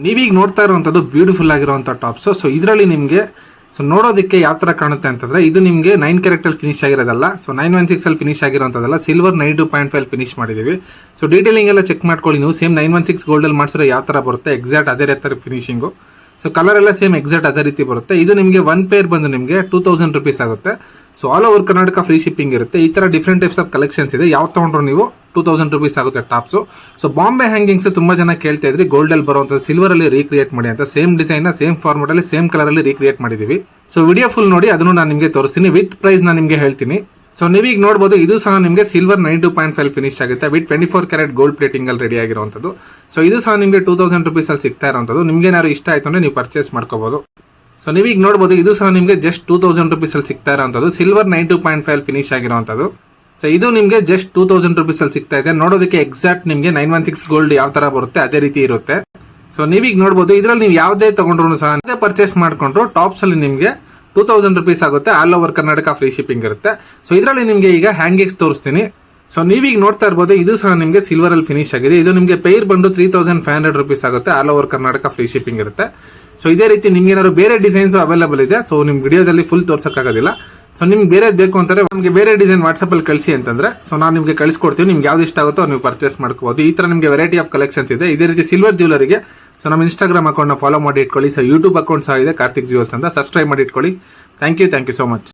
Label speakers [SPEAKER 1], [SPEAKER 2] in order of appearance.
[SPEAKER 1] ನೀವೀಗ ನೋಡ್ತಾ ಇರುವಂಥದ್ದು ಬ್ಯೂಟಿಫುಲ್ ಆಗಿರುವಂಥ ಟಾಪ್ಸ್. ಸೊ ಇದರಲ್ಲಿ ನಿಮಗೆ ನೋಡೋದಕ್ಕೆ ಯಾವ ಥರ ಕಾಣುತ್ತೆ ಅಂತಂದ್ರೆ, ಇದು ನಿಮಗೆ 9 ಕ್ಯಾರೆಕ್ಟರ್ ಫಿನಿಶ್ ಆಗಿರೋದಲ್ಲ. ಸೊ 916 ಅಲ್ಲಿ ಫಿನಿಶ್ ಆಗಿರೋಂಥದ್ದಲ್ಲ, ಸಿಲ್ವರ್ 92.5 ಫಿನಿಶ್ ಮಾಡಿದೀವಿ. ಸೊ ಡೀಟೇಲಿಂಗ್ ಎಲ್ಲ ಚೆಕ್ ಮಾಡ್ಕೊಳ್ಳಿ ನೀವು. ಸೇಮ್ 916 ಗೋಲ್ಡಲ್ಲಿ ಮಾಡಿಸಿದ್ರೆ ಯಾವ ಥರ ಬರುತ್ತೆ ಎಕ್ಸಾಕ್ಟ್ ಅದೇ ರೀತಿ ಫಿನಿಶಿಂಗು. ಸೊ ಕಲರ್ ಎಲ್ಲ ಸೇಮ್ ಎಕ್ಸಾಕ್ಟ್ ಅದೇ ರೀತಿ ಬರುತ್ತೆ. ಇದು ನಿಮಗೆ 1 ಪೇರ್ ಬಂದು ನಿಮಗೆ 2000 ರುಪೀಸ್ ಆಗುತ್ತೆ. So all over Karnataka free shipping ಇರುತ್ತೆ. ಈ ತರ ಡಿಫ್ರೆಂಟ್ ಟೈಪ್ಸ್ ಆಫ್ ಕಲೆಕ್ಷನ್ಸ್ ಇದೆ. ಯಾವ ತಗೊಂಡ್ರು ನೀವು 2000 ರುಪೀಸ್ ಆಗುತ್ತೆ ಟಾಪ್ಸ್. ಸೊ ಬಾಂಬೆ ಹ್ಯಾಂಗಿಂಗ್ಸ್ ತುಂಬಾ ಜನ ಕೇಳ್ತಾ ಇದ್ರಿ, ಗೋಲ್ಡ್ ಅಲ್ಲಿ ಬರುವಂತದ್ದು ಸಿಲ್ವರ್ ಅಲ್ಲಿ ರೀಕ್ರಿಯೇಟ್ ಮಾಡಿ ಅಂತ. ಸೇಮ್ ಡಿಸೈನ್ ಸೇಮ್ ಫಾರ್ಮೆಟ್ ಅಲ್ಲಿ ಸೇಮ್ ಕಲರ್ ಅಲ್ಲಿ ರೀಕ್ರಿಯೇಟ್ ಮಾಡಿದೀವಿ. ಸೊ ವಿಡಿಯೋ ಫುಲ್ ನೋಡಿ, ಅದನ್ನು ನಾನು ನಿಮಗೆ ತೋರಿಸ್ತೀನಿ. ವಿತ್ ಪ್ರೈಸ್ ನಾನು ನಿಮಗೆ ಹೇಳ್ತೀನಿ. ಸೊ ನೀವೀಗ ನೋಡಬಹುದು, ಇದು ಸಹ ನಿಮಗೆ ಸಿಲ್ವರ್ 92.5 ಫಿನಿಶ್ ಆಗುತ್ತೆ ವಿತ್ 24 ಕ್ಯಾರೆಟ್ ಗೋಲ್ಡ್ ಪ್ಲೇಟಿಂಗ್ ಅಲ್ಲಿ ರೆಡಿ ಆಗಿರುವಂತದ್ದು. ಸೊ ಇದು ಸಹ ನಿಮಗೆ 2000 ರುಪೀಸ್ ಅಲ್ಲಿ ಸಿಗ್ತಾ ಇರುವಂತದ್ದು. ನಿಮ್ಗೆ ಏನಾದ್ರು ಇಷ್ಟ ಆಯ್ತು ಅಂದ್ರೆ ನೀವು ಪರ್ಚೇಸ್ ಮಾಡ್ಕೋಬಹುದು. ಸೊ ನೀವೀಗ ನೋಡಬಹುದು, ಇದು ಸಹ ನಿಮಗೆ ಜಸ್ಟ್ 2000 ರುಪೀಸ್ ಅಲ್ಲಿ ಸಿಗ್ತಾ ಇರುವಂತದ್ದು, ಸಿಲ್ವರ್ 92.5 ಫಿನಿಶ್ ಆಗಿರುವಂತದ್ದು. ಸೊ ಇದು ನಿಮಗೆ ಜಸ್ಟ್ 2000 ರುಪೀಸ್ ಅಲ್ಲಿ ಸಿಗ್ತಾ ಇದೆ. ನೋಡೋದಕ್ಕೆ ಎಕ್ಸಾಕ್ಟ್ ನಿಮಗೆ 916 ಗೋಲ್ಡ್ ಯಾವ ತರ ಬರುತ್ತೆ ಅದೇ ರೀತಿ ಇರುತ್ತೆ. ಸೊ ನೀವೀಗ ನೋಡಬಹುದು, ಇದರಲ್ಲಿ ನೀವು ಯಾವುದೇ ತಗೊಂಡ್ರು ಸಹ ಪರ್ಚೇಸ್ ಮಾಡ್ಕೊಂಡ್ರು ಟಾಪ್ಸ್ ಅಲ್ಲಿ ನಿಮಗೆ 2000 ರುಪೀಸ್ ಆಗುತ್ತೆ. All over Karnataka free shipping ಇರುತ್ತೆ. ಸೊ ಇದರಲ್ಲಿ ನಿಮಗೆ ಈಗ ಹ್ಯಾಂಗಿಂಗ್ಸ್ ತೋರಿಸ್ತೀನಿ. ಸೊ ನೀವೀಗ ನೋಡ್ತಾ ಇರಬಹುದು, ಇದು ಸಹ ನಿಮಗೆ ಸಿಲ್ವರ್ ಅಲ್ಲಿ ಫಿನಿಶ್ ಆಗಿದೆ. ಇದು ನಿಮಗೆ ಪೇರ್ ಬಂದು 3500 ರುಪೀಸ್ ಆಗುತ್ತೆ. All over Karnataka free shipping ಇರುತ್ತೆ. ಸೊ ಇದೇ ರೀತಿ ನಿಮ್ಗೆ ಏನಾದ್ರು ಬೇರೆ ಡಿಸೈನ್ಸ್ ಅವೈಲೇಬಲ್ ಇದೆ. ಸೊ ನಿಮ್ ವಿಡಿಯೋದಲ್ಲಿ ಫುಲ್ ತೋರ್ಸಕ್ಕಾಗೋದಿಲ್ಲ. ಸೊ ನಿಮ್ಗೆ ಬೇರೆ ಬೇಕು ಅಂತಾರೆ ನಮಗೆ ಬೇರೆ ಡಿಸೈನ್ ವಾಟ್ಸ್ಆಪ್ ಅಲ್ಲಿ ಕಳಿಸಿ ಅಂತಂದ್ರೆ, ಸೊ ನಾನು ನಿಮಗೆ ಕಳಿಸ್ಕೊಡ್ತೀವಿ. ನಿಮ್ಗೆ ಯಾವ್ದು ಇಷ್ಟ ಆಗುತ್ತೋ ನೀವು ಪರ್ಚೇಸ್ ಮಾಡ್ಕೋಬಹುದು. ಈ ತರ ನಿಮಗೆ ವೆರೈಟಿ ಆಫ್ ಕಲೆಕ್ಷನ್ಸ್ ಇದೆ. ಇದೇ ರೀತಿ ಸಿಲ್ವರ್ ಜ್ಯುವೆಲರಿಗೆ ಸೊ ನಮ್ಮ ಇನ್ಸ್ಟಾಗ್ರಾಮ್ ಅಕೌಂಟ್ ನ ಫಾಲೋ ಮಾಡಿ ಇಟ್ಕೊಳ್ಳಿ. ಸೊ ಯೂಟ್ಯೂಬ್ ಅಕೌಂಟ್ ಸಹ ಇದೆ, ಕಾರ್ತಿಕ್ ಜ್ಯುವೆಲ್ಸ್ ಅಂತ. ಸಬ್ಸ್ಕ್ರೈಬ್ ಮಾಡಿ ಇಟ್ಕೊಳ್ಳಿ. Thank you so much.